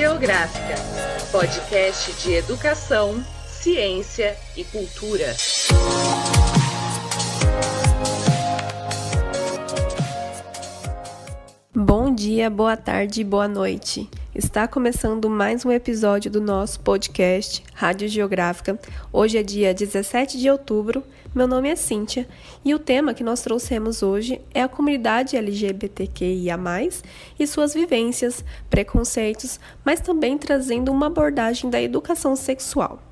Geográfica, podcast de educação, ciência e cultura. Bom dia, boa tarde e boa noite. Está começando mais um episódio do nosso podcast Rádio Geográfica. Hoje é dia 17 de outubro, meu nome é Cíntia e o tema que nós trouxemos hoje é a comunidade LGBTQIA+, e suas vivências, preconceitos, mas também trazendo uma abordagem da educação sexual.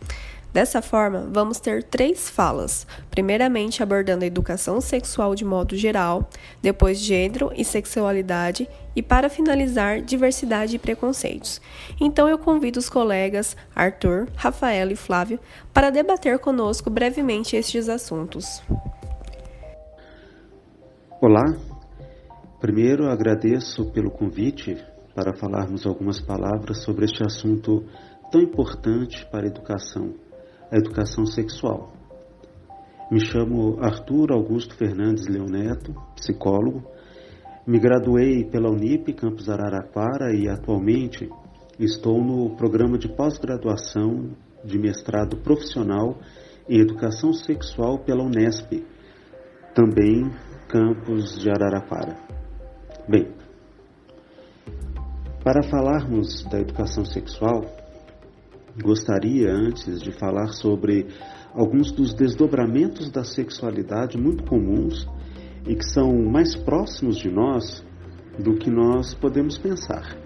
Dessa forma, vamos ter 3 falas, primeiramente abordando a educação sexual de modo geral, depois gênero e sexualidade e, para finalizar, diversidade e preconceitos. Então eu convido os colegas Arthur, Rafael e Flávio para debater conosco brevemente estes assuntos. Olá, primeiro agradeço pelo convite para falarmos algumas palavras sobre este assunto tão importante para a educação sexual. Me chamo Arthur Augusto Fernandes Leoneto, psicólogo. Me graduei pela Unip, campus Araraquara, e atualmente estou no programa de pós-graduação de mestrado profissional em educação sexual pela Unesp, também campus de Araraquara. Bem, para falarmos da educação sexual, gostaria antes de falar sobre alguns dos desdobramentos da sexualidade muito comuns e que são mais próximos de nós do que nós podemos pensar.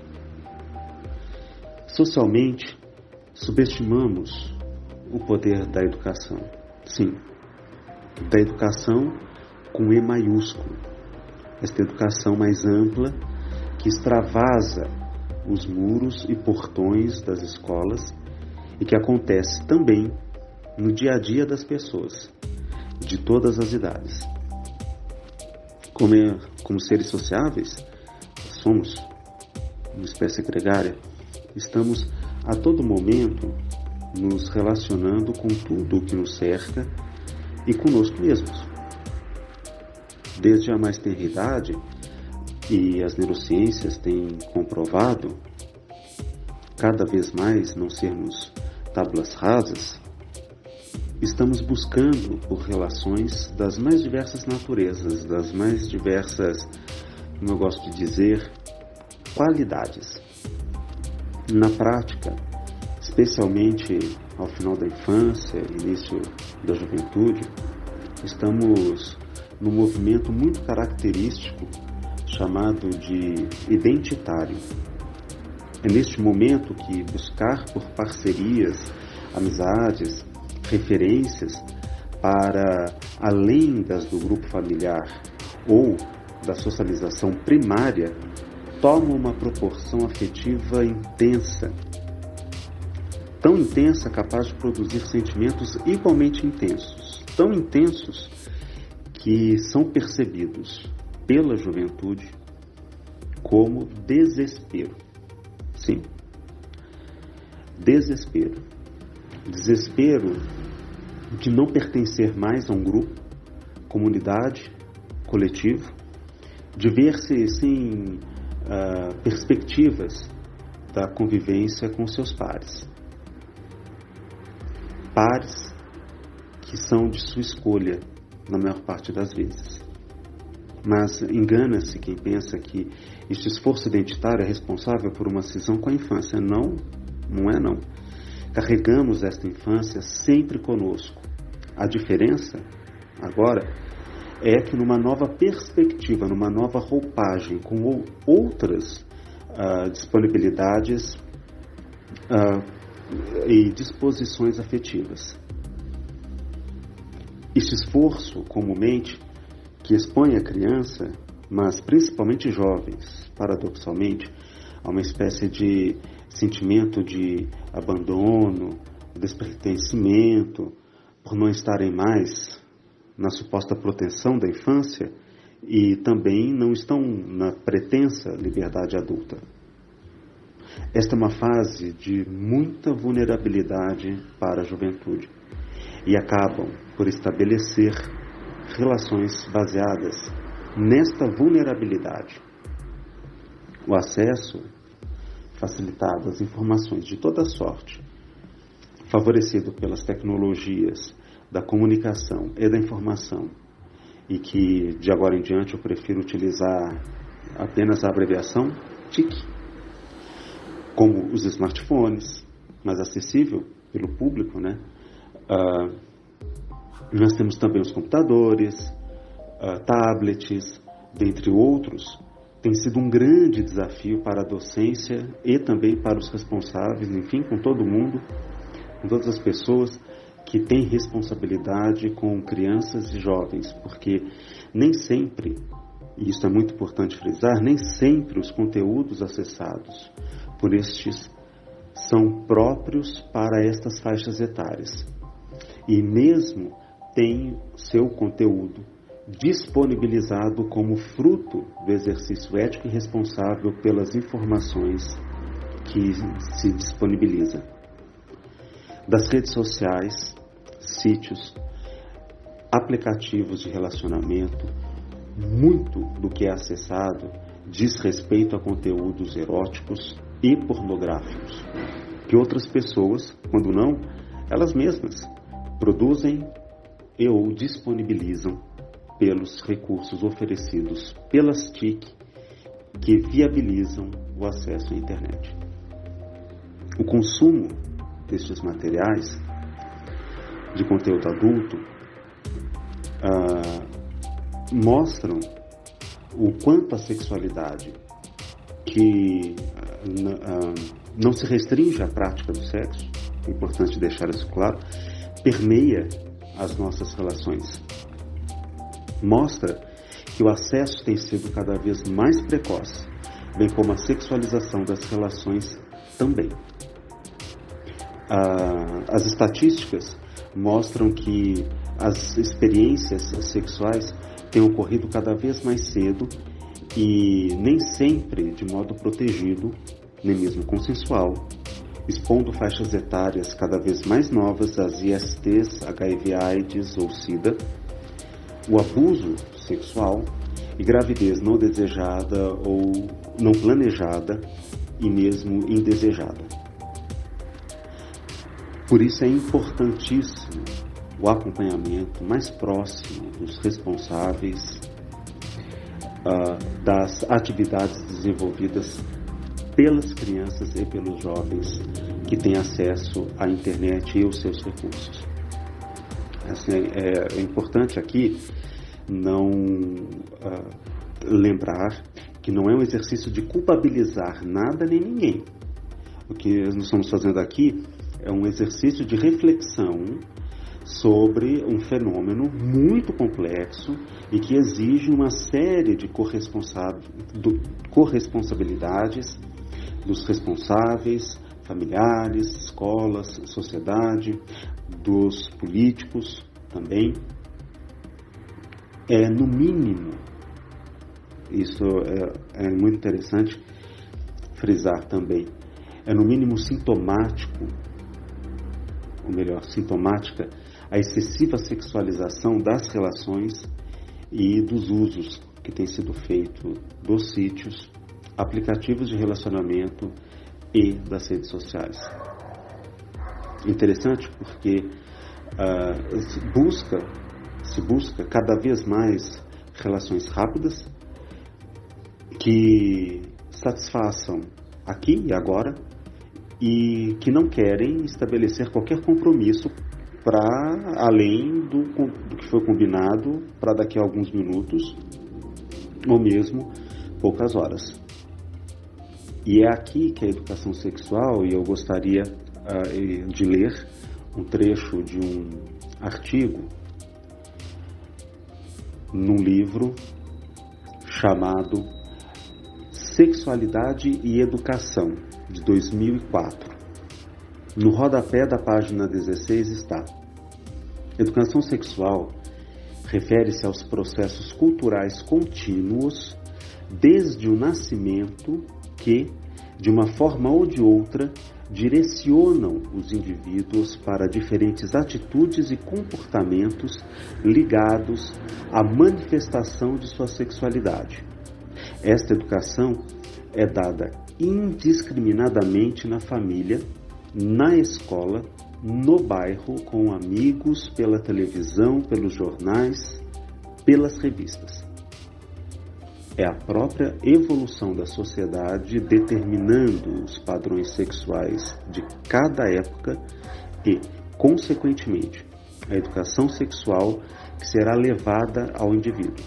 Socialmente, subestimamos o poder da educação. Sim, da educação com E maiúsculo. Esta educação mais ampla que extravasa os muros e portões das escolas e que acontece também no dia a dia das pessoas, de todas as idades. Como seres sociáveis, somos uma espécie gregária, estamos a todo momento nos relacionando com tudo o que nos cerca e conosco mesmos. Desde a mais tenra idade, e as neurociências têm comprovado cada vez mais não sermos tábuas rasas, estamos buscando por relações das mais diversas naturezas, das mais diversas, como eu gosto de dizer, qualidades. Na prática, especialmente ao final da infância, início da juventude, estamos num movimento muito característico chamado de identitário. É neste momento que buscar por parcerias, amizades, referências para além das do grupo familiar ou da socialização primária toma uma proporção afetiva intensa, tão intensa capaz de produzir sentimentos igualmente intensos, tão intensos que são percebidos pela juventude como desespero. Sim, desespero. Desespero de não pertencer mais a um grupo, comunidade, coletivo, de ver-se sem perspectivas da convivência com seus pares. Pares que são de sua escolha, na maior parte das vezes. Mas engana-se quem pensa que este esforço identitário é responsável por uma cisão com a infância. Não, não é não. Carregamos esta infância sempre conosco. A diferença, agora, é que numa nova perspectiva, numa nova roupagem, com outras disponibilidades e disposições afetivas. Este esforço, comumente, que expõe a criança, mas principalmente jovens, paradoxalmente, a uma espécie de sentimento de abandono, despertencimento, por não estarem mais na suposta proteção da infância e também não estão na pretensa liberdade adulta. Esta é uma fase de muita vulnerabilidade para a juventude e acabam por estabelecer relações baseadas nesta vulnerabilidade. O acesso facilitadas informações de toda sorte, favorecido pelas tecnologias da comunicação e da informação, e que de agora em diante eu prefiro utilizar apenas a abreviação TIC, como os smartphones, mais acessível pelo público, né? Nós temos também os computadores, tablets, dentre outros. Tem sido um grande desafio para a docência e também para os responsáveis, enfim, com todo mundo, com todas as pessoas que têm responsabilidade com crianças e jovens, porque nem sempre, e isso é muito importante frisar, nem sempre os conteúdos acessados por estes são próprios para estas faixas etárias. E mesmo tem seu conteúdo disponibilizado como fruto do exercício ético e responsável pelas informações que se disponibiliza. Das redes sociais, sítios, aplicativos de relacionamento, muito do que é acessado diz respeito a conteúdos eróticos e pornográficos, que outras pessoas, quando não, elas mesmas produzem e ou disponibilizam pelos recursos oferecidos pelas TIC que viabilizam o acesso à internet. O consumo destes materiais de conteúdo adulto mostram o quanto a sexualidade, que não se restringe à prática do sexo, é importante deixar isso claro, permeia as nossas relações. Mostra que o acesso tem sido cada vez mais precoce, bem como a sexualização das relações também. As estatísticas mostram que as experiências sexuais têm ocorrido cada vez mais cedo e nem sempre de modo protegido, nem mesmo consensual, expondo faixas etárias cada vez mais novas às ISTs, HIV/AIDS ou SIDA, o abuso sexual e gravidez não desejada ou não planejada e mesmo indesejada. Por isso é importantíssimo o acompanhamento mais próximo dos responsáveis das atividades desenvolvidas pelas crianças e pelos jovens que têm acesso à internet e aos seus recursos. Assim, é importante aqui não lembrar que não é um exercício de culpabilizar nada nem ninguém. O que nós estamos fazendo aqui é um exercício de reflexão sobre um fenômeno muito complexo e que exige uma série de corresponsabilidades dos responsáveis, familiares, escolas, sociedade, dos políticos também. No mínimo, isso é muito interessante frisar também, no mínimo sintomático, ou melhor, sintomática, a excessiva sexualização das relações e dos usos que tem sido feito dos sítios, aplicativos de relacionamento e das redes sociais. Interessante porque se busca cada vez mais relações rápidas que satisfaçam aqui e agora e que não querem estabelecer qualquer compromisso para além do que foi combinado para daqui a alguns minutos ou mesmo poucas horas. E é aqui que a educação sexual, e eu gostaria de ler um trecho de um artigo num livro chamado Sexualidade e Educação, de 2004. No rodapé da página 16 está: educação sexual refere-se aos processos culturais contínuos desde o nascimento que, de uma forma ou de outra, direcionam os indivíduos para diferentes atitudes e comportamentos ligados à manifestação de sua sexualidade. Esta educação é dada indiscriminadamente na família, na escola, no bairro, com amigos, pela televisão, pelos jornais, pelas revistas. É a própria evolução da sociedade determinando os padrões sexuais de cada época e, consequentemente, a educação sexual que será levada ao indivíduo.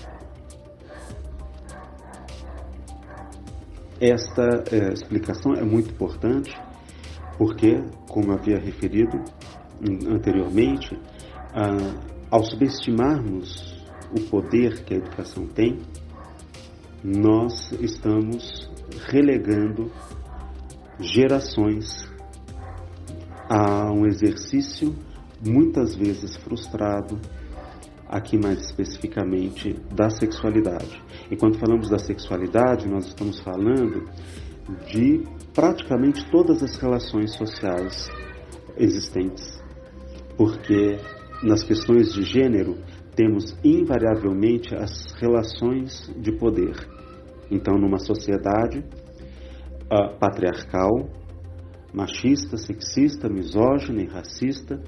Esta explicação é muito importante porque, como eu havia referido anteriormente, ao subestimarmos o poder que a educação tem, nós estamos relegando gerações a um exercício muitas vezes frustrado, aqui mais especificamente da sexualidade. E quando falamos da sexualidade, nós estamos falando de praticamente todas as relações sociais existentes, porque nas questões de gênero temos invariavelmente as relações de poder. Então, numa sociedade patriarcal, machista, sexista, misógina e racista,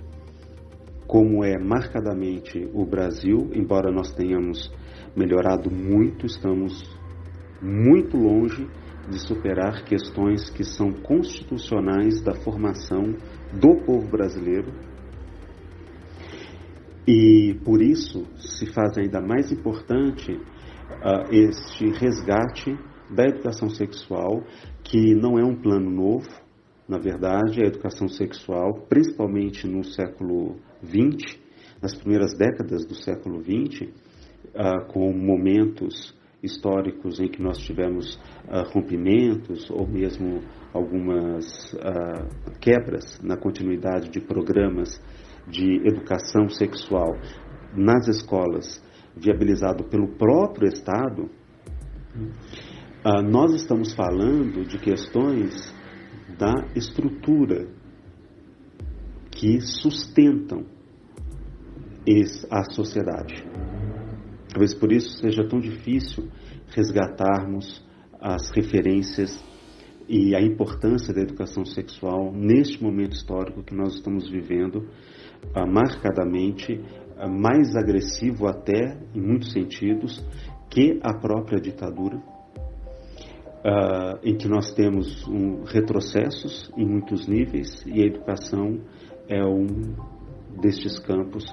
como é marcadamente o Brasil, embora nós tenhamos melhorado muito, estamos muito longe de superar questões que são constitucionais da formação do povo brasileiro. E por isso se faz ainda mais importante este resgate da educação sexual, que não é um plano novo. Na verdade, a educação sexual, principalmente no século XX, nas primeiras décadas do século XX, com momentos históricos em que nós tivemos rompimentos ou mesmo algumas quebras na continuidade de programas de educação sexual nas escolas, viabilizado pelo próprio Estado, nós estamos falando de questões da estrutura que sustentam a sociedade. Talvez por isso seja tão difícil resgatarmos as referências e a importância da educação sexual neste momento histórico que nós estamos vivendo, marcadamente mais agressivo até, em muitos sentidos, que a própria ditadura, em que nós temos retrocessos em muitos níveis, e a educação é um destes campos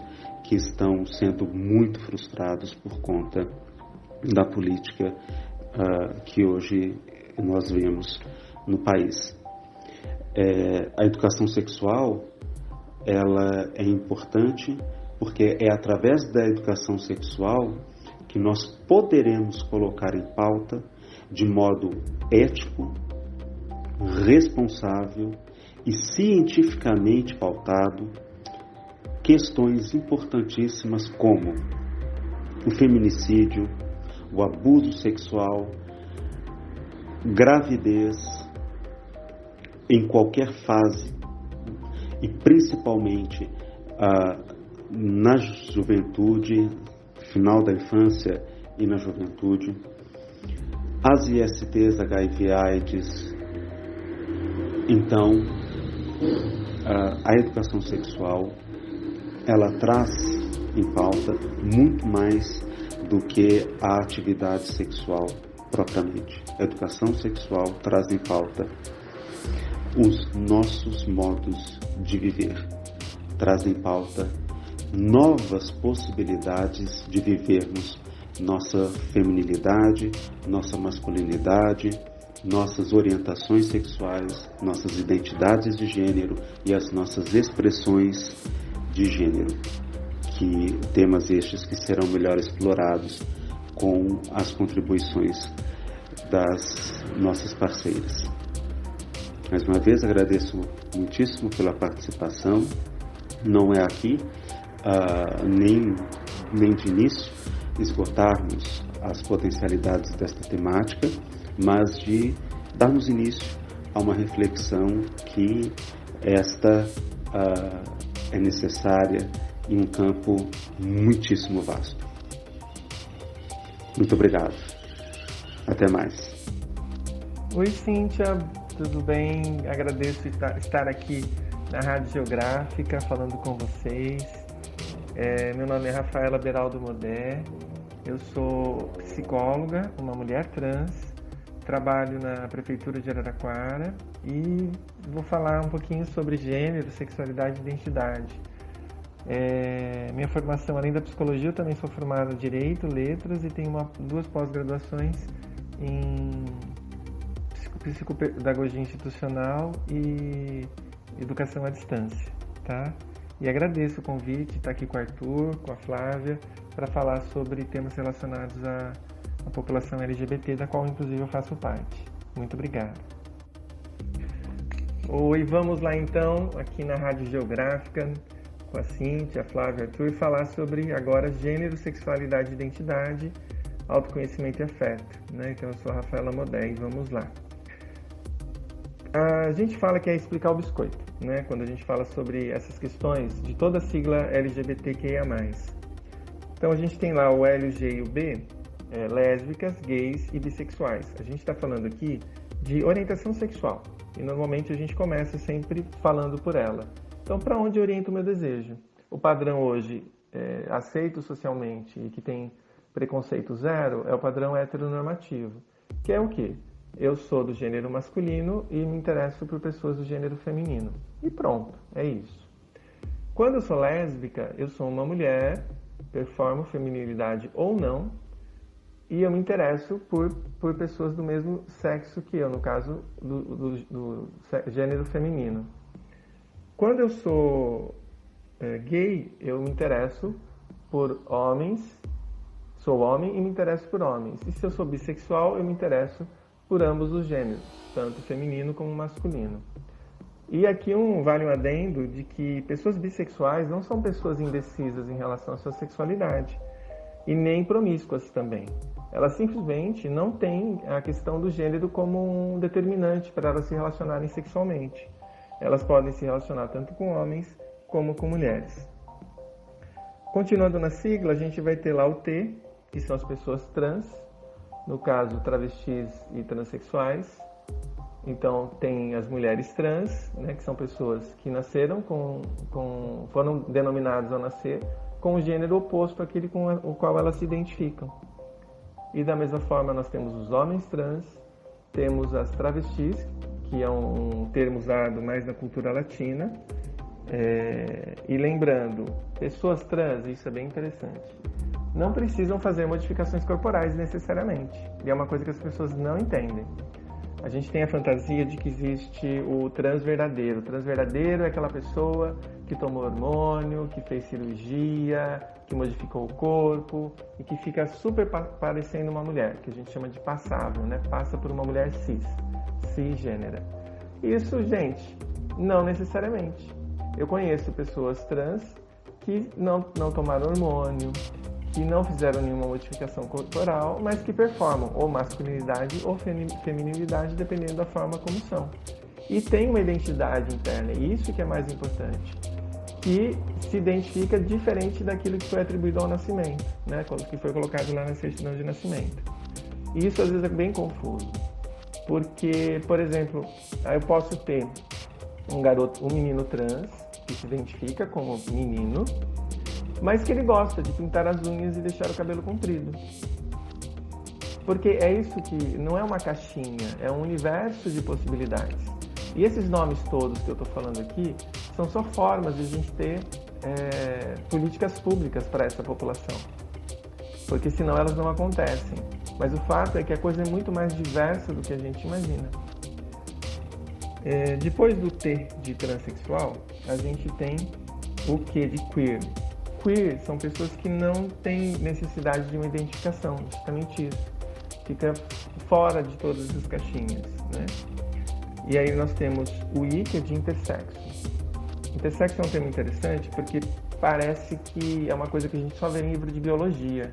que estão sendo muito frustrados por conta da política que hoje nós vemos no país. A educação sexual, ela é importante porque é através da educação sexual que nós poderemos colocar em pauta de modo ético, responsável e cientificamente pautado questões importantíssimas como o feminicídio, o abuso sexual, gravidez em qualquer fase e principalmente na juventude, final da infância e na juventude, as ISTs, HIV/AIDS. Então, a educação sexual, ela traz em pauta muito mais do que a atividade sexual propriamente. A educação sexual traz em pauta os nossos modos de viver, traz em pauta novas possibilidades de vivermos nossa feminilidade, nossa masculinidade, nossas orientações sexuais, nossas identidades de gênero e as nossas expressões de gênero, que temas estes que serão melhor explorados com as contribuições das nossas parceiras. Mais uma vez agradeço muitíssimo pela participação. Não é aqui nem de início esgotarmos as potencialidades desta temática, mas de darmos início a uma reflexão que esta é necessária em um campo muitíssimo vasto. Muito obrigado. Até mais. Oi, Cíntia, tudo bem? Agradeço estar aqui na Rádio Geográfica falando com vocês. Meu nome é Rafaela Beraldo Modé, eu sou psicóloga, uma mulher trans, trabalho na Prefeitura de Araraquara e vou falar um pouquinho sobre gênero, sexualidade e identidade. Minha formação, além da psicologia, eu também sou formada em Direito, Letras e tenho duas pós-graduações em Psicopedagogia Institucional e Educação à Distância, tá? E agradeço o convite, estar aqui com o Arthur, com a Flávia, para falar sobre temas relacionados à população LGBT, da qual inclusive eu faço parte. Muito obrigado. Oi, vamos lá então, aqui na Rádio Geográfica, com a Cíntia, a Flávia e o Arthur, falar sobre agora gênero, sexualidade e identidade, autoconhecimento e afeto, né? Então eu sou a Rafaela Modé e vamos lá. A gente fala que é explicar o biscoito, né? Quando a gente fala sobre essas questões de toda a sigla LGBTQIA+. Então a gente tem lá o L, o G e o B, lésbicas, gays e bissexuais. A gente está falando aqui de orientação sexual e normalmente a gente começa sempre falando por ela. Então, para onde orienta o meu desejo? O padrão hoje aceito socialmente e que tem preconceito zero é o padrão heteronormativo, que é o quê? Eu sou do gênero masculino e me interesso por pessoas do gênero feminino. E pronto, é isso. Quando eu sou lésbica, eu sou uma mulher, performo feminilidade ou não, e eu me interesso por pessoas do mesmo sexo que eu, no caso do gênero feminino. Quando eu sou gay, eu me interesso por homens, sou homem e me interesso por homens. E se eu sou bissexual, eu me interesso por ambos os gêneros, tanto feminino como masculino. E aqui vale um adendo de que pessoas bissexuais não são pessoas indecisas em relação à sua sexualidade, e nem promíscuas também. Elas simplesmente não têm a questão do gênero como um determinante para elas se relacionarem sexualmente. Elas podem se relacionar tanto com homens como com mulheres. Continuando na sigla, a gente vai ter lá o T, que são as pessoas trans, no caso travestis e transexuais. Então tem as mulheres trans, né, que são pessoas que nasceram foram denominadas ao nascer com o gênero oposto àquele com o qual elas se identificam. E da mesma forma nós temos os homens trans, temos as travestis, que é um termo usado mais na cultura latina. E lembrando, pessoas trans, isso é bem interessante, não precisam fazer modificações corporais necessariamente. E é uma coisa que as pessoas não entendem. A gente tem a fantasia de que existe o trans verdadeiro. O trans verdadeiro é aquela pessoa que tomou hormônio, que fez cirurgia, que modificou o corpo e que fica super parecendo uma mulher, que a gente chama de passável, né? Passa por uma mulher cisgênera. Isso, gente, não necessariamente. Eu conheço pessoas trans que não tomaram hormônio, que não fizeram nenhuma modificação corporal, mas que performam ou masculinidade ou feminilidade, dependendo da forma como são. E tem uma identidade interna, e isso que é mais importante, que se identifica diferente daquilo que foi atribuído ao nascimento, né? Que foi colocado lá na certidão de nascimento. E isso às vezes é bem confuso, porque, por exemplo, eu posso ter um menino trans, que se identifica como menino, mas que ele gosta de pintar as unhas e deixar o cabelo comprido. Porque é isso que não é uma caixinha, é um universo de possibilidades. E esses nomes todos que eu estou falando aqui são só formas de a gente ter políticas públicas para essa população. Porque senão elas não acontecem. Mas o fato é que a coisa é muito mais diversa do que a gente imagina. Depois do T de transexual, a gente tem o Q de queer. Queer são pessoas que não têm necessidade de uma identificação, justamente isso. Fica fora de todas as caixinhas, né? E aí nós temos o I, que é de intersexo. Intersexo é um termo interessante porque parece que é uma coisa que a gente só vê em livro de biologia.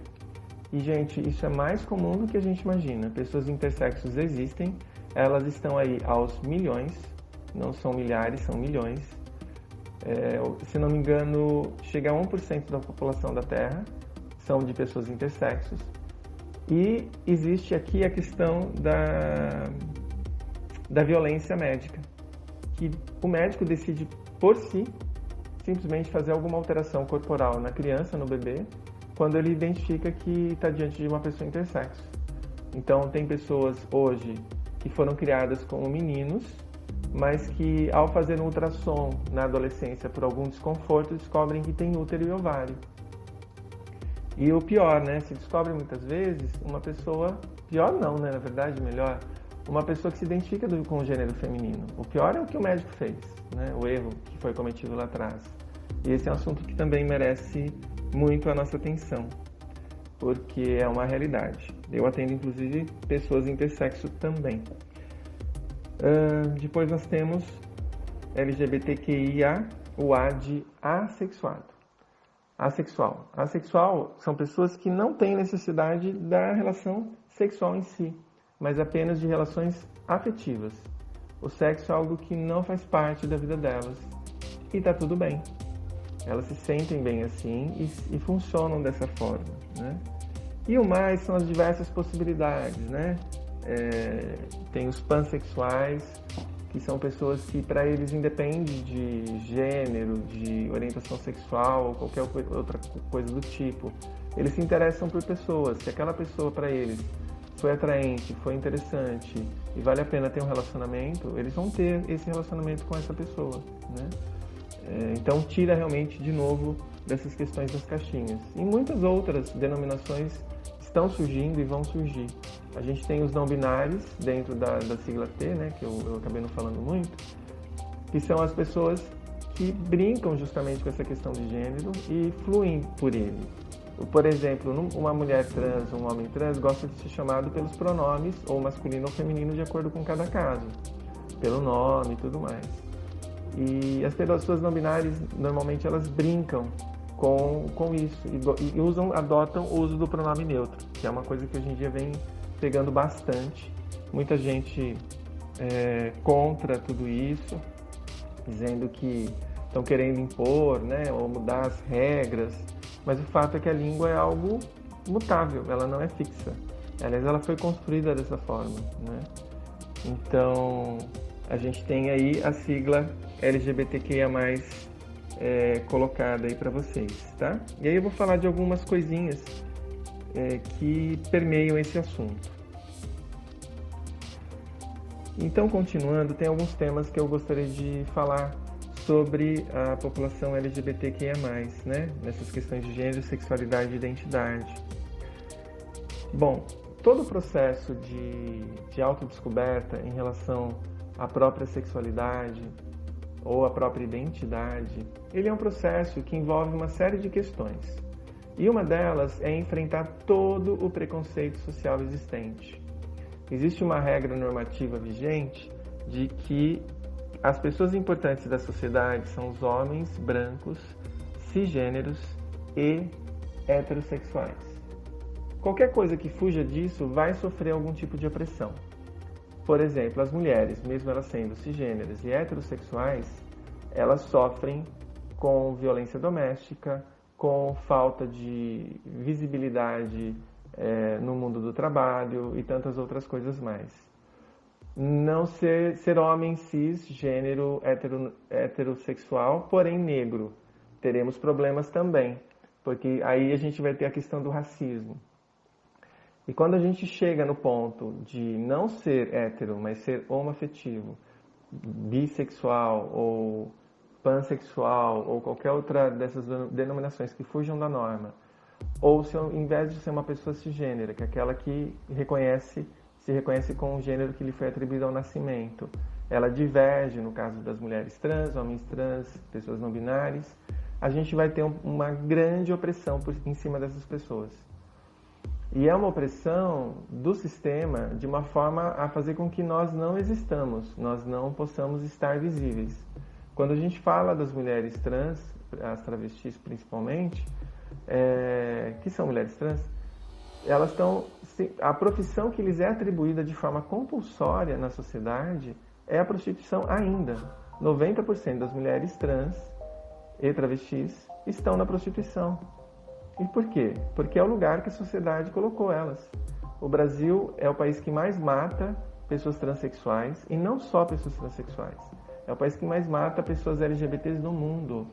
E, gente, isso é mais comum do que a gente imagina. Pessoas intersexos existem, elas estão aí aos milhões, não são milhares, são milhões. Se não me engano, chega a 1% da população da Terra são de pessoas intersexos. E existe aqui a questão da violência médica, que o médico decide por si simplesmente fazer alguma alteração corporal na criança, no bebê, quando ele identifica que está diante de uma pessoa intersexo. Então, tem pessoas hoje que foram criadas como meninos, mas que ao fazer um ultrassom na adolescência por algum desconforto, descobrem que tem útero e ovário. E o pior, né? Se descobre muitas vezes uma pessoa, pior não, né? Na verdade, melhor, uma pessoa que se identifica com o gênero feminino. O pior é o que o médico fez, né? O erro que foi cometido lá atrás. E esse é um assunto que também merece muito a nossa atenção, porque é uma realidade. Eu atendo, inclusive, pessoas intersexo também. Depois nós temos LGBTQIA, o A de assexuado. Assexual. Assexual são pessoas que não têm necessidade da relação sexual em si, mas apenas de relações afetivas. O sexo é algo que não faz parte da vida delas. E está tudo bem. Elas se sentem bem assim e funcionam dessa forma, né? E o mais são as diversas possibilidades, né? Tem os pansexuais, que são pessoas que para eles independe de gênero, de orientação sexual ou qualquer outra coisa do tipo. Eles se interessam por pessoas. Se aquela pessoa para eles foi atraente, foi interessante e vale a pena ter um relacionamento, eles vão ter esse relacionamento com essa pessoa, né? Então tira realmente de novo dessas questões das caixinhas. E muitas outras denominações estão surgindo e vão surgir. A gente tem os não binários dentro da sigla T, né, que eu acabei não falando muito, que são as pessoas que brincam justamente com essa questão de gênero e fluem por ele. Por exemplo, uma mulher trans, um homem trans gosta de ser chamado pelos pronomes, ou masculino ou feminino, de acordo com cada caso, pelo nome e tudo mais. E as pessoas não binárias, normalmente, elas brincam com isso e adotam o uso do pronome neutro, que é uma coisa que hoje em dia vem pegando bastante. Muita gente contra tudo isso, dizendo que estão querendo impor, né, ou mudar as regras, mas o fato é que a língua é algo mutável, ela não é fixa. Aliás, ela foi construída dessa forma, né? Então, a gente tem aí a sigla LGBTQIA+, colocada aí para vocês, tá? E aí eu vou falar de algumas coisinhas que permeiam esse assunto. Então, continuando, tem alguns temas que eu gostaria de falar sobre a população LGBTQIA+, né? Nessas questões de gênero, sexualidade e identidade. Bom, todo o processo de autodescoberta em relação à própria sexualidade ou à própria identidade, ele é um processo que envolve uma série de questões. E uma delas é enfrentar todo o preconceito social existente. Existe uma regra normativa vigente de que as pessoas importantes da sociedade são os homens brancos, cisgêneros e heterossexuais. Qualquer coisa que fuja disso vai sofrer algum tipo de opressão. Por exemplo, as mulheres, mesmo elas sendo cisgêneras e heterossexuais, elas sofrem com violência doméstica, com falta de visibilidade no mundo do trabalho e tantas outras coisas mais. Não ser homem cis, gênero heterossexual, porém negro, teremos problemas também, porque aí a gente vai ter a questão do racismo. E quando a gente chega no ponto de não ser hétero, mas ser homoafetivo, bissexual ou pansexual ou qualquer outra dessas denominações que fujam da norma, ou se ao invés de ser uma pessoa cisgênera, que é aquela que se reconhece com o gênero que lhe foi atribuído ao nascimento, ela diverge no caso das mulheres trans, homens trans, pessoas não binárias, a gente vai ter uma grande opressão em cima dessas pessoas. E é uma opressão do sistema de uma forma a fazer com que nós não existamos, nós não possamos estar visíveis. Quando a gente fala das mulheres trans, as travestis principalmente, que são mulheres trans, elas estão, a profissão que lhes é atribuída de forma compulsória na sociedade é a prostituição ainda. 90% das mulheres trans e travestis estão na prostituição. E por quê? Porque é o lugar que a sociedade colocou elas. O Brasil é o país que mais mata pessoas transexuais, e não só pessoas transexuais. É o país que mais mata pessoas LGBTs no mundo.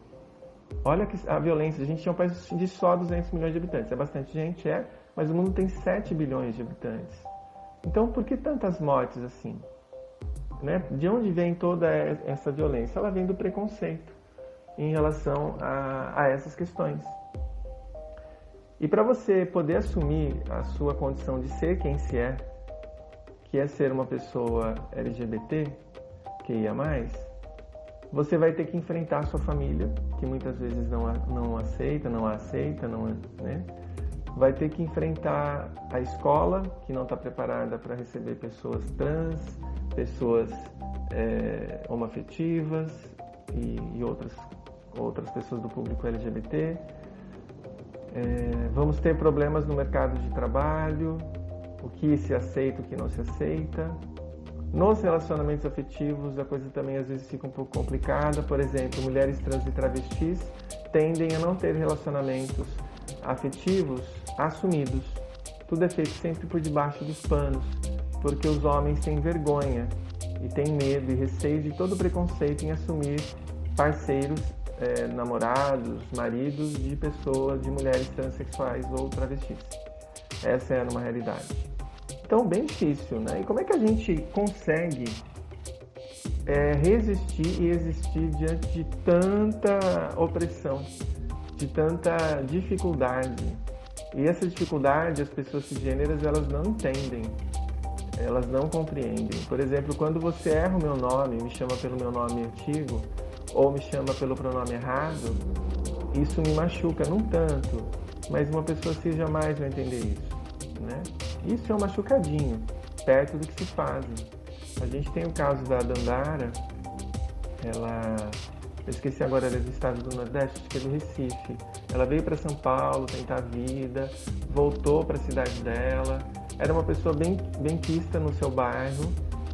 Olha que a violência. A gente é um país de só 200 milhões de habitantes. É bastante gente, mas o mundo tem 7 bilhões de habitantes. Então, por que tantas mortes assim? Né? De onde vem toda essa violência? Ela vem do preconceito em relação a essas questões. E para você poder assumir a sua condição de ser quem se é, que é ser uma pessoa LGBT, QIA+, você vai ter que enfrentar a sua família, que muitas vezes não aceita, né? Vai ter que enfrentar a escola, que não está preparada para receber pessoas trans, pessoas homoafetivas e outras pessoas do público LGBT. Vamos ter problemas no mercado de trabalho, o que se aceita, o que não se aceita. Nos relacionamentos afetivos, a coisa também às vezes fica um pouco complicada. Por exemplo, mulheres trans e travestis tendem a não ter relacionamentos afetivos assumidos. Tudo é feito sempre por debaixo dos panos, porque os homens têm vergonha e têm medo e receio de todo preconceito em assumir parceiros, namorados, maridos de mulheres transexuais ou travestis. Essa é uma realidade. Então, bem difícil, né? E como é que a gente consegue resistir e existir diante de tanta opressão, de tanta dificuldade? E essa dificuldade, as pessoas cisgêneras, elas não entendem, elas não compreendem. Por exemplo, quando você erra o meu nome, me chama pelo meu nome antigo, ou me chama pelo pronome errado, isso me machuca, não tanto, mas uma pessoa cis jamais vai entender isso, né? Isso é um machucadinho, perto do que se fazem. A gente tem o caso da Dandara, eu esqueci agora, ela é do estado do Nordeste, acho que é do Recife. Ela veio para São Paulo tentar a vida, voltou para a cidade dela, era uma pessoa bem quista no seu bairro,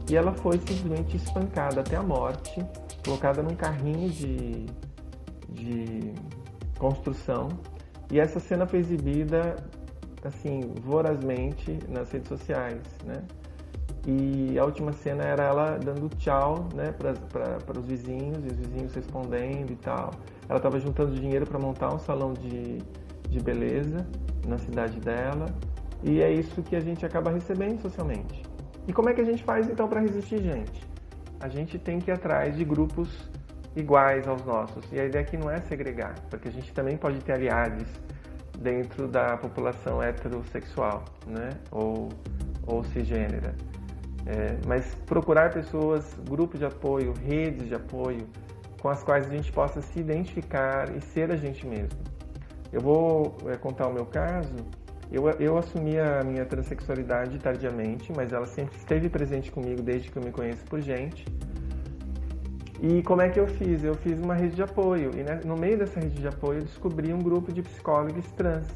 e ela foi simplesmente espancada até a morte, colocada num carrinho de construção, e essa cena foi exibida assim, vorazmente nas redes sociais, né? E a última cena era ela dando tchau, né, para os vizinhos, e os vizinhos respondendo e tal. Ela estava juntando dinheiro para montar um salão de beleza na cidade dela, e é isso que a gente acaba recebendo socialmente. E como é que a gente faz então para resistir, gente? A gente tem que ir atrás de grupos iguais aos nossos. E a ideia aqui não é segregar, porque a gente também pode ter aliados dentro da população heterossexual, né? ou cisgênera. Mas procurar pessoas, grupos de apoio, redes de apoio, com as quais a gente possa se identificar e ser a gente mesmo. Eu vou contar o meu caso. Eu assumi a minha transexualidade tardiamente, mas ela sempre esteve presente comigo desde que eu me conheço por gente. E como é que eu fiz? Eu fiz uma rede de apoio, e no meio dessa rede de apoio eu descobri um grupo de psicólogos trans.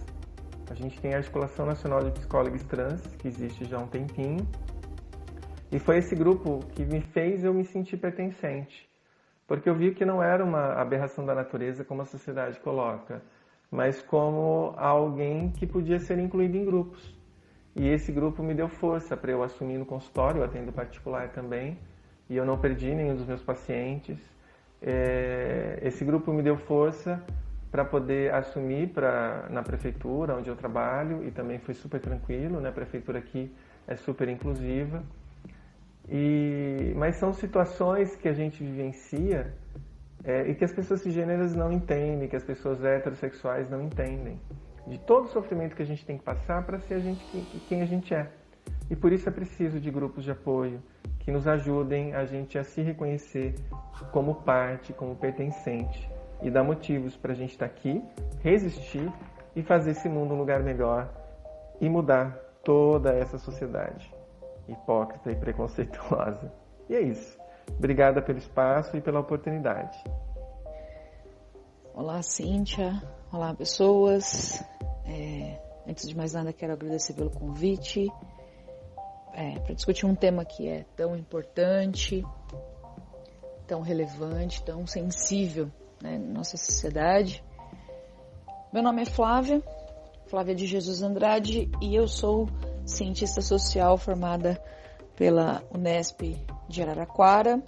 A gente tem a Articulação Nacional de Psicólogos Trans, que existe já há um tempinho, e foi esse grupo que me fez eu me sentir pertencente, porque eu vi que não era uma aberração da natureza como a sociedade coloca, mas como alguém que podia ser incluído em grupos. E esse grupo me deu força para eu assumir no consultório, eu atendo particular também, e eu não perdi nenhum dos meus pacientes. Esse grupo me deu força para poder assumir na prefeitura, onde eu trabalho, e também foi super tranquilo, né? A prefeitura aqui é super inclusiva. Mas são situações que a gente vivencia e que as pessoas cisgêneras não entendem, que as pessoas heterossexuais não entendem. De todo o sofrimento que a gente tem que passar para ser quem a gente é. E por isso é preciso de grupos de apoio que nos ajudem a gente a se reconhecer como parte, como pertencente, e dar motivos para a gente estar aqui, resistir e fazer esse mundo um lugar melhor e mudar toda essa sociedade hipócrita e preconceituosa. E é isso. Obrigada pelo espaço e pela oportunidade. Olá, Cíntia. Olá, pessoas. Antes de mais nada, quero agradecer pelo convite. Para discutir um tema que é tão importante, tão relevante, tão sensível, né, na nossa sociedade. Meu nome é Flávia de Jesus Andrade, e eu sou cientista social formada pela Unesp de Araraquara,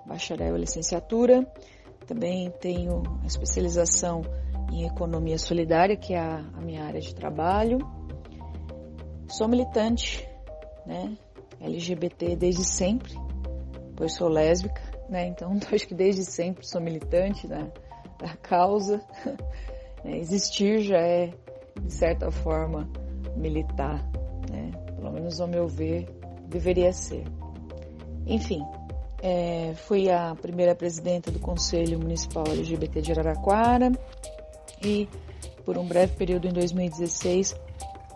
bacharel e licenciatura. Também tenho a especialização em economia solidária, que é a minha área de trabalho. Sou militante, né, LGBT desde sempre, pois sou lésbica, né, então acho que desde sempre sou militante da causa. Existir já é, de certa forma, militar, né, pelo menos ao meu ver, deveria ser. Enfim, fui a primeira presidenta do Conselho Municipal LGBT de Araraquara e, por um breve período em 2016,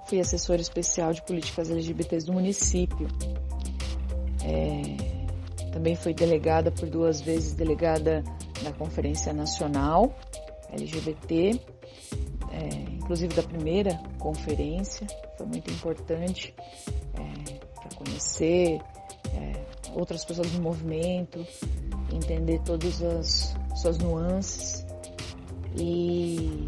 fui assessora especial de políticas LGBTs do município. Também fui delegada por 2 vezes, delegada da Conferência Nacional LGBT, inclusive da primeira conferência. Foi muito importante para conhecer outras pessoas do movimento, entender todas as suas nuances e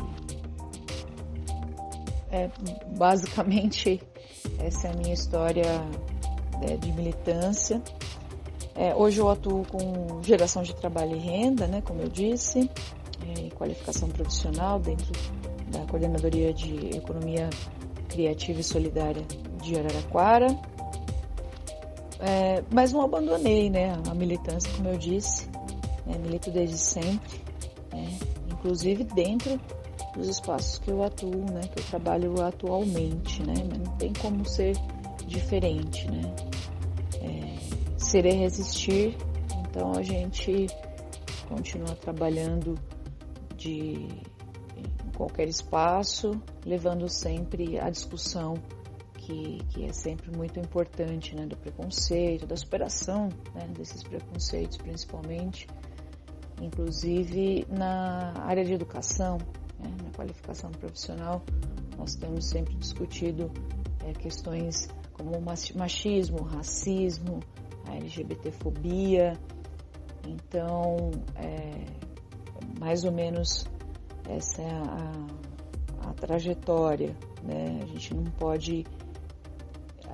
basicamente essa é a minha história de militância. Hoje eu atuo com geração de trabalho e renda, né, como eu disse, e qualificação profissional dentro da Coordenadoria de Economia Criativa e Solidária de Araraquara. Mas não abandonei, né, a militância, como eu disse, milito desde sempre, inclusive dentro dos espaços que eu atuo, né, que eu trabalho atualmente, né, mas não tem como ser diferente, né, ser é resistir, então a gente continua trabalhando em qualquer espaço, levando sempre a discussão que é sempre muito importante, né, do preconceito, da superação, né, desses preconceitos, principalmente, inclusive na área de educação, né, na qualificação profissional, nós temos sempre discutido questões como machismo, racismo, a LGBTfobia. Então, mais ou menos essa é a trajetória, né? A gente não pode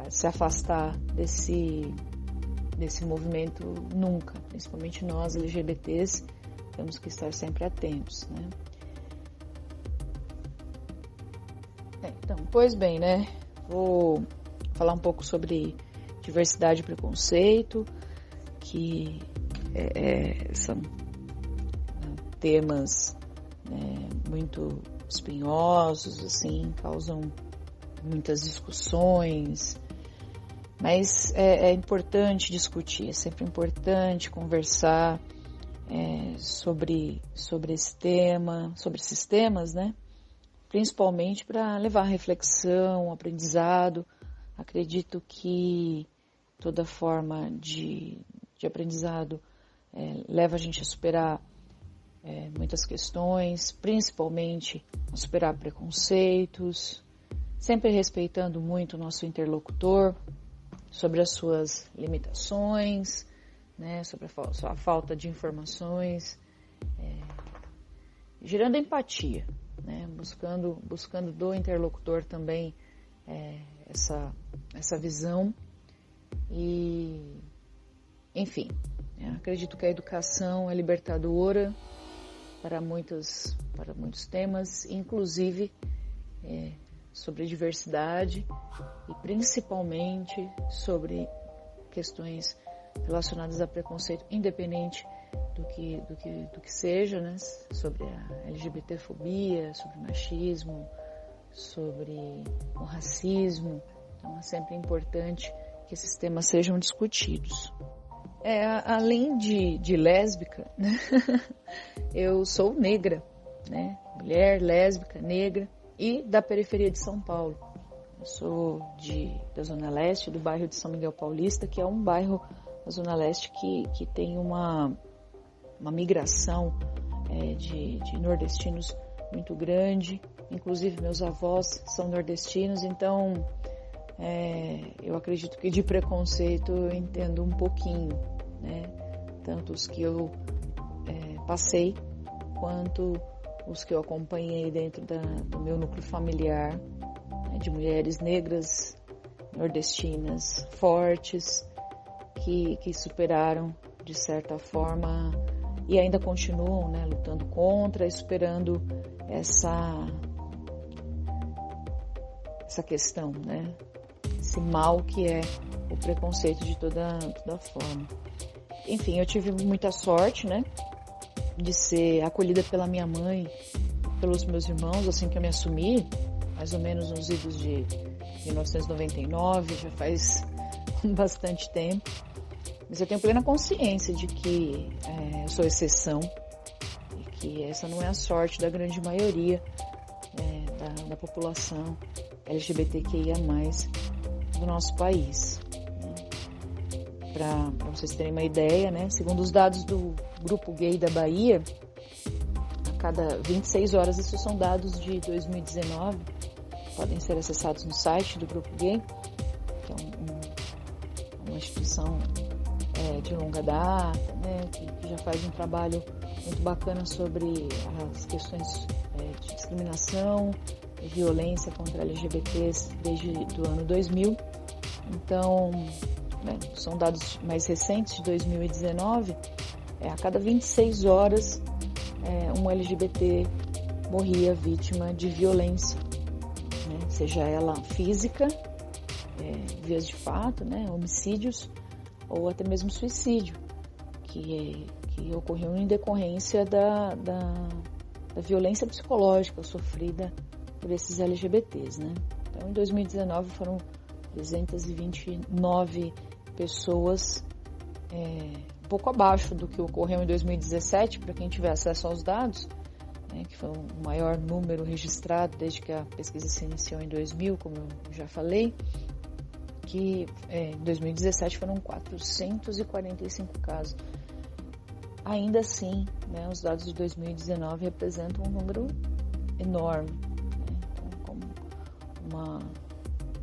se afastar desse movimento nunca, principalmente nós LGBTs, temos que estar sempre atentos, né? Então, pois bem, né? Vou falar um pouco sobre diversidade e preconceito, que são temas, né, muito espinhosos, assim, causam muitas discussões, mas é importante discutir, é sempre importante conversar sobre esse tema, sobre esses temas, né? Principalmente para levar reflexão, aprendizado. Acredito que toda forma de aprendizado leva a gente a superar muitas questões, principalmente a superar preconceitos, sempre respeitando muito o nosso interlocutor sobre as suas limitações, né, sobre a sua falta de informações, gerando empatia, né, buscando do interlocutor também essa visão e, enfim, acredito que a educação é libertadora para muitos temas, inclusive sobre diversidade e principalmente sobre questões relacionadas a preconceito, independente do que seja, né? Sobre a LGBTfobia, sobre o machismo, sobre o racismo. Então é sempre importante que esses temas sejam discutidos. Além de lésbica, né? Eu sou negra, né? Mulher, lésbica, negra e da periferia de São Paulo. Eu sou da Zona Leste, do bairro de São Miguel Paulista, que é um bairro da Zona Leste que tem uma migração de nordestinos muito grande. Inclusive meus avós são nordestinos, então eu acredito que de preconceito eu entendo um pouquinho, né? Tanto os que eu passei, quanto os que eu acompanhei dentro do meu núcleo familiar, né, de mulheres negras, nordestinas, fortes, que superaram, de certa forma, e ainda continuam, né, lutando contra e superando essa questão, né, esse mal que é o preconceito de toda forma. Enfim, eu tive muita sorte, né, de ser acolhida pela minha mãe, pelos meus irmãos, assim que eu me assumi, mais ou menos nos idos de 1999, já faz bastante tempo. Mas eu tenho plena consciência de que eu sou exceção e que essa não é a sorte da grande maioria da população LGBTQIA+, do nosso país. Para vocês terem uma ideia, né, segundo os dados do Grupo Gay da Bahia, a cada 26 horas, isso são dados de 2019, podem ser acessados no site do Grupo Gay, que é uma instituição de longa data, né, que já faz um trabalho muito bacana sobre as questões de discriminação e violência contra LGBTs desde o ano 2000. Então, né, são dados mais recentes, de 2019, a cada 26 horas um LGBT morria vítima de violência, né, seja ela física, vias de fato, né, homicídios, ou até mesmo suicídio, que ocorreu em decorrência da violência psicológica sofrida por esses LGBTs, né? Então, em 2019 foram 329 pessoas, um pouco abaixo do que ocorreu em 2017, para quem tiver acesso aos dados, né, que foi o maior número registrado desde que a pesquisa se iniciou em 2000, como eu já falei, que em 2017 foram 445 casos. Ainda assim, né, os dados de 2019 representam um número enorme, né? Então, como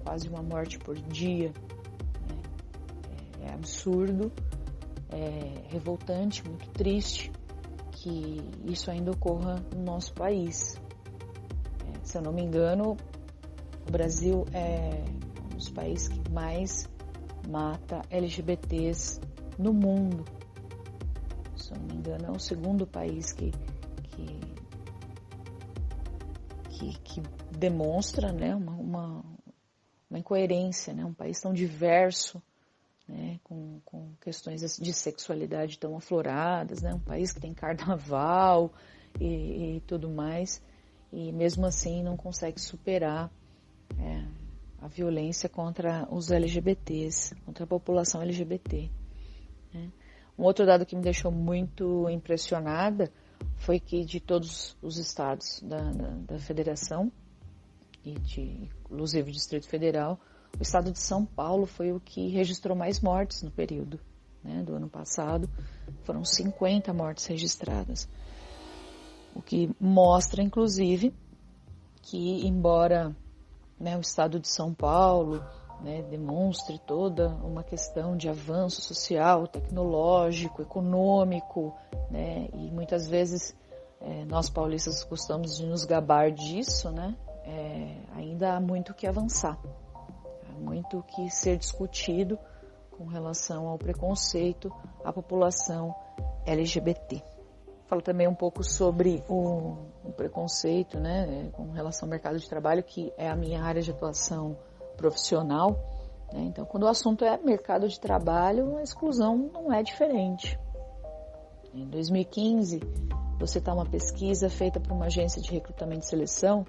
quase uma morte por dia, né? É absurdo, é revoltante, muito triste que isso ainda ocorra no nosso país. Se eu não me engano, o Brasil é um dos países que mais mata LGBTs no mundo. Se eu não me engano, é o segundo país que demonstra, né, uma incoerência, né, um país tão diverso, né, com questões de sexualidade tão afloradas, né, um país que tem carnaval e tudo mais, e mesmo assim não consegue superar a violência contra os LGBTs, contra a população LGBT, né. Um outro dado que me deixou muito impressionada foi que de todos os estados da federação, inclusive o Distrito Federal, o estado de São Paulo foi o que registrou mais mortes no período, né, do ano passado. Foram 50 mortes registradas, o que mostra, inclusive, que embora, né, o estado de São Paulo, né, demonstre toda uma questão de avanço social, tecnológico, econômico, né, e muitas vezes nós paulistas gostamos de nos gabar disso, né, ainda há muito o que avançar, há muito o que ser discutido com relação ao preconceito à população LGBT. Falo também um pouco sobre o preconceito, né, com relação ao mercado de trabalho, que é a minha área de atuação profissional, né? Então, quando o assunto é mercado de trabalho, a exclusão não é diferente. Em 2015, vou citar uma pesquisa feita por uma agência de recrutamento e seleção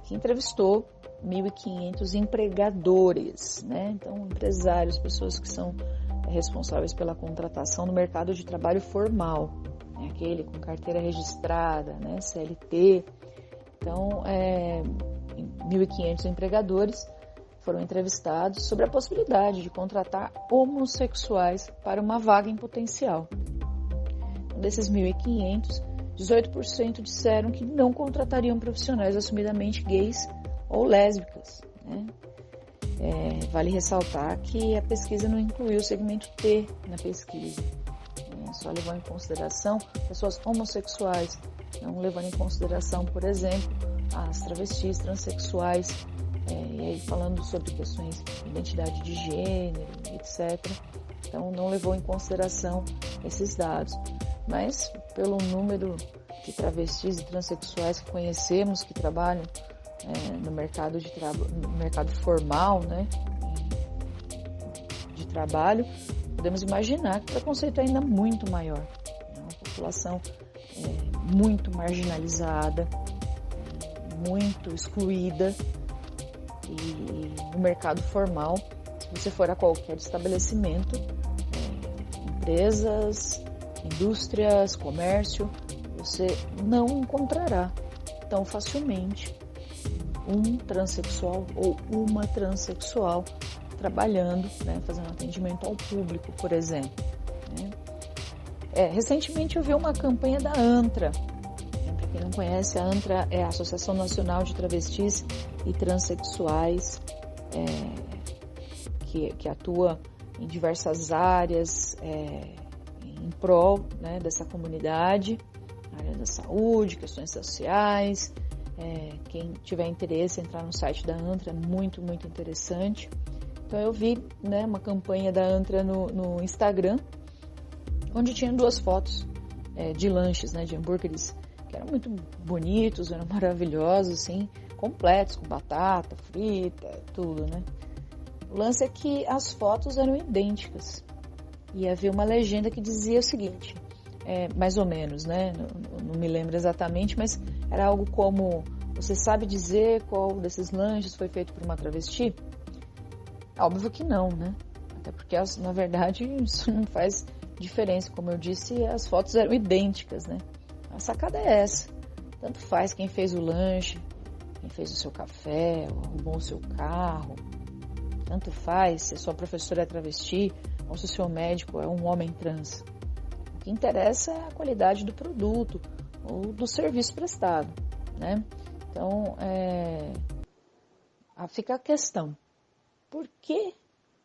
que entrevistou 1.500 empregadores, né? Então, empresários, pessoas que são responsáveis pela contratação no mercado de trabalho formal, né? Aquele com carteira registrada, né? CLT. Então, 1.500 empregadores foram entrevistados sobre a possibilidade de contratar homossexuais para uma vaga em potencial. Desses 1.500, 18% disseram que não contratariam profissionais assumidamente gays ou lésbicas, né? Vale ressaltar que a pesquisa não incluiu o segmento T na pesquisa, só levou em consideração pessoas homossexuais, não levando em consideração, por exemplo, as travestis, transexuais e aí falando sobre questões de identidade de gênero, etc. Então não levou em consideração esses dados. Mas pelo número de travestis e transexuais que conhecemos que trabalham no mercado formal, né, de trabalho, podemos imaginar que o preconceito é ainda muito maior. É uma população muito marginalizada, muito excluída, e no mercado formal, se você for a qualquer estabelecimento, empresas, indústrias, comércio, você não encontrará tão facilmente um transexual ou uma transexual trabalhando, né, fazendo atendimento ao público, por exemplo. Né? Recentemente eu vi uma campanha da ANTRA. Para quem não conhece, a ANTRA é a Associação Nacional de Travestis e Transsexuais, que atua em diversas áreas em prol, né, dessa comunidade, área da saúde, questões sociais. Quem tiver interesse, entrar no site da ANTRA, é muito, muito interessante. Então eu vi, né, uma campanha da ANTRA no Instagram, onde tinha 2 fotos de lanches, né, de hambúrgueres, que eram muito bonitos, eram maravilhosos, assim, completos, com batata frita, tudo, né. O lance é que as fotos eram idênticas e havia uma legenda que dizia o seguinte, mais ou menos, né, não me lembro exatamente, mas era algo como: você sabe dizer qual desses lanches foi feito por uma travesti? Óbvio que não, né? Até porque, na verdade, isso não faz diferença. Como eu disse, as fotos eram idênticas, né? A sacada é essa. Tanto faz quem fez o lanche, quem fez o seu café, ou arrumou o seu carro. Tanto faz se a sua professora é travesti ou se o seu médico é um homem trans. O que interessa é a qualidade do produto ou do serviço prestado, né? Então, fica a questão: por que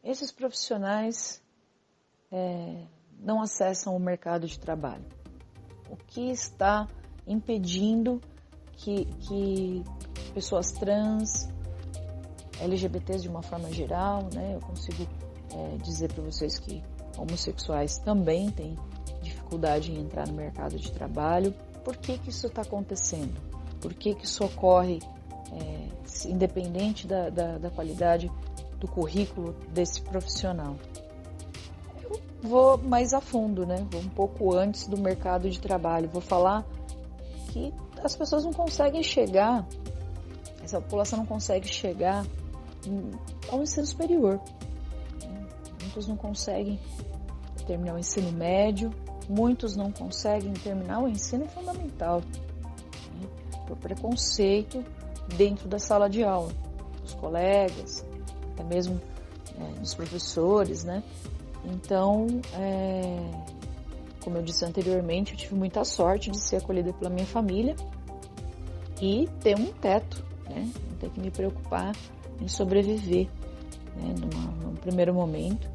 esses profissionais não acessam o mercado de trabalho? O que está impedindo que pessoas trans, LGBTs de uma forma geral, né? Eu consigo dizer para vocês que homossexuais também têm dificuldade em entrar no mercado de trabalho. Por que isso está acontecendo? Por que isso ocorre independente da qualidade do currículo desse profissional? Eu vou mais a fundo, né? Vou um pouco antes do mercado de trabalho. Vou falar que as pessoas não conseguem chegar, essa população não consegue chegar ao ensino superior. Muitos não conseguem terminar o ensino médio, muitos não conseguem terminar o ensino fundamental, né? Por preconceito dentro da sala de aula, dos colegas, até mesmo dos professores, né? Então, como eu disse anteriormente, eu tive muita sorte de ser acolhida pela minha família e ter um teto, né? Não ter que me preocupar em sobreviver, né? Num primeiro momento.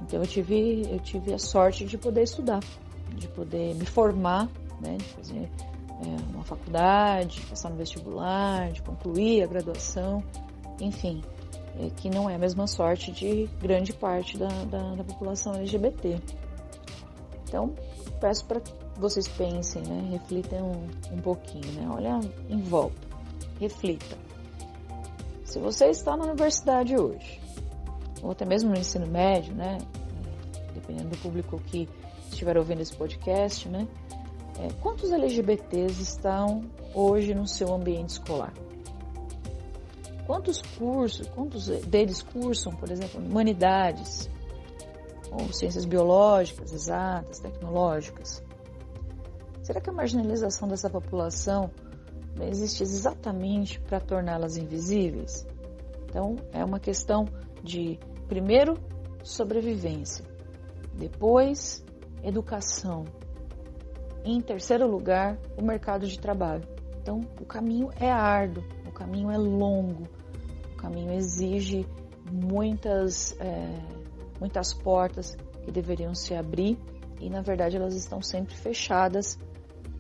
Então eu tive a sorte de poder estudar, de poder me formar, né? De fazer uma faculdade, de passar no vestibular, de concluir a graduação, enfim, que não é a mesma sorte de grande parte da população LGBT. Então, peço para que vocês pensem, né? Reflitam um pouquinho, né? Olha em volta, reflita. Se você está na universidade hoje, ou até mesmo no ensino médio, né? Dependendo do público que estiver ouvindo esse podcast, né? Quantos LGBTs estão hoje no seu ambiente escolar? Quantos deles cursam, por exemplo, humanidades, ou ciências biológicas, exatas, tecnológicas? Será que a marginalização dessa população existe exatamente para torná-las invisíveis? Então, é uma questão de, primeiro, sobrevivência, depois, educação, e, em terceiro lugar, o mercado de trabalho. Então, o caminho é árduo, o caminho é longo, o caminho exige muitas portas que deveriam se abrir e, na verdade, elas estão sempre fechadas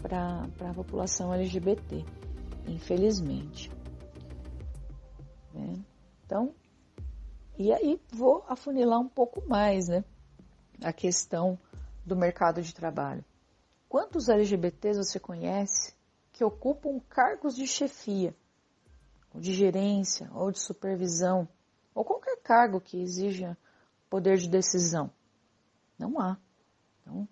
para a população LGBT, infelizmente. né? Então, e aí vou afunilar um pouco mais, né, a questão do mercado de trabalho. Quantos LGBTs você conhece que ocupam cargos de chefia, ou de gerência, ou de supervisão, ou qualquer cargo que exija poder de decisão? Não há. Então,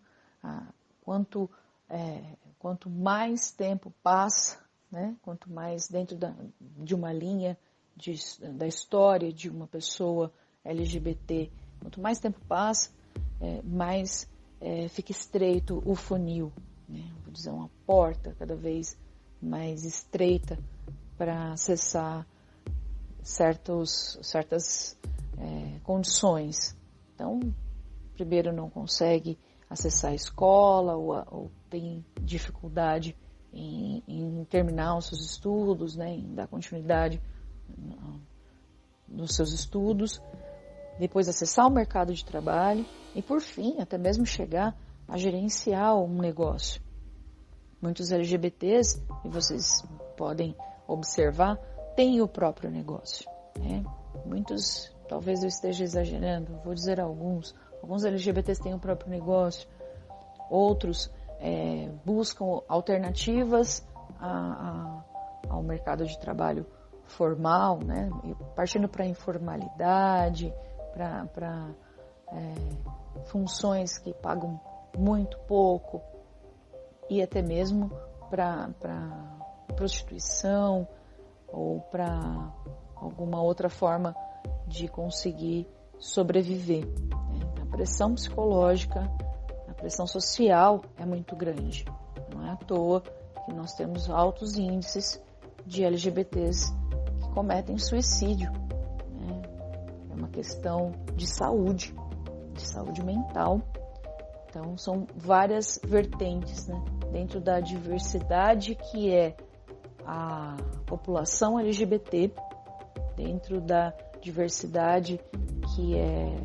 quanto mais tempo passa, né, quanto mais dentro de uma linha da história de uma pessoa LGBT, quanto mais tempo passa, mais fica estreito o funil, né? Vou dizer, uma porta cada vez mais estreita para acessar certas condições. Então, primeiro não consegue acessar a escola ou tem dificuldade em terminar os seus estudos, né, em dar continuidade nos seus estudos, depois acessar o mercado de trabalho e, por fim, até mesmo chegar a gerenciar um negócio. Muitos LGBTs, e vocês podem observar, têm o próprio negócio, né? Muitos, talvez eu esteja exagerando, vou dizer alguns LGBTs têm o próprio negócio, outros buscam alternativas ao mercado de trabalho formal, né? Partindo para a informalidade, para funções que pagam muito pouco e até mesmo para prostituição ou para alguma outra forma de conseguir sobreviver, né? A pressão psicológica, a pressão social é muito grande. Não é à toa que nós temos altos índices de LGBTs que cometem suicídio, né? É uma questão de saúde mental. Então, são várias vertentes, né, dentro da diversidade que é a população LGBT, dentro da diversidade que é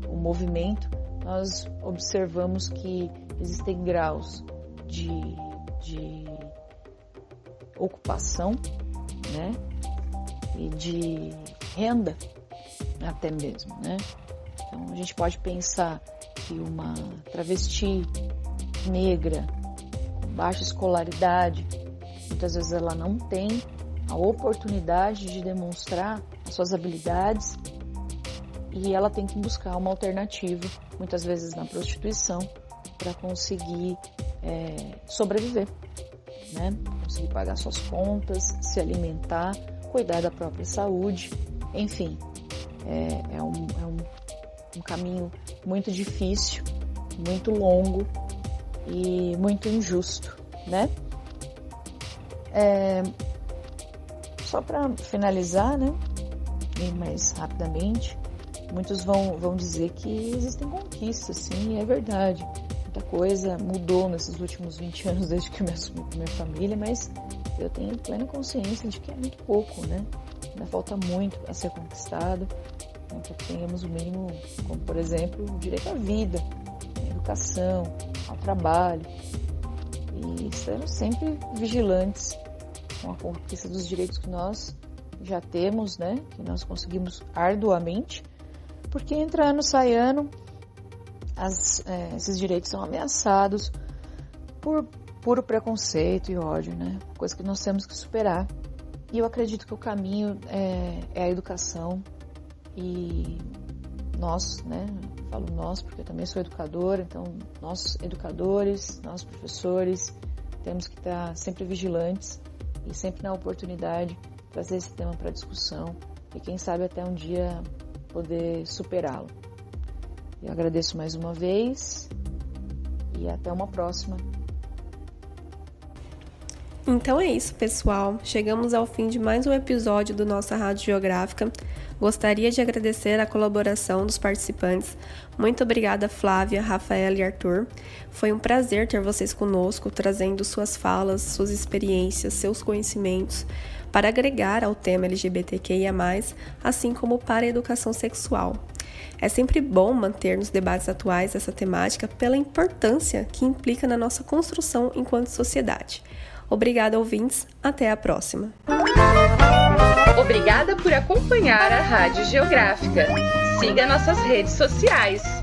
o movimento. Nós observamos que existem graus de ocupação, né, e de renda até mesmo, né? Então, a gente pode pensar que uma travesti negra com baixa escolaridade, muitas vezes ela não tem a oportunidade de demonstrar as suas habilidades e ela tem que buscar uma alternativa, muitas vezes na prostituição, para conseguir sobreviver, né? Conseguir pagar suas contas, se alimentar, cuidar da própria saúde, enfim, é um caminho muito difícil, muito longo e muito injusto, né? Só para finalizar, né, e mais rapidamente, muitos vão dizer que existem conquistas, sim, é verdade. Muita coisa mudou nesses últimos 20 anos desde que eu me assumi com minha família, mas eu tenho plena consciência de que é muito pouco, né? Ainda falta muito a ser conquistado, para que tenhamos o mínimo, como por exemplo, o direito à vida, à educação, ao trabalho, e estarmos sempre vigilantes com a conquista dos direitos que nós já temos, né, que nós conseguimos arduamente, porque entra ano, sai ano, esses direitos são ameaçados por puro preconceito e ódio, né, coisa que nós temos que superar. E eu acredito que o caminho é a educação. E nós, né, falo nós porque eu também sou educadora, então nós educadores, nós professores, temos que estar sempre vigilantes e sempre na oportunidade trazer esse tema para discussão e quem sabe até um dia poder superá-lo. Eu agradeço mais uma vez e até uma próxima. Então é isso, pessoal. Chegamos ao fim de mais um episódio do nossa Rádio Geográfica. Gostaria de agradecer a colaboração dos participantes. Muito obrigada, Flávia, Rafaela e Arthur. Foi um prazer ter vocês conosco, trazendo suas falas, suas experiências, seus conhecimentos, para agregar ao tema LGBTQIA+, assim como para a educação sexual. É sempre bom manter nos debates atuais essa temática pela importância que implica na nossa construção enquanto sociedade. Obrigada, ouvintes. Até a próxima. Obrigada por acompanhar a Rádio Geográfica. Siga nossas redes sociais.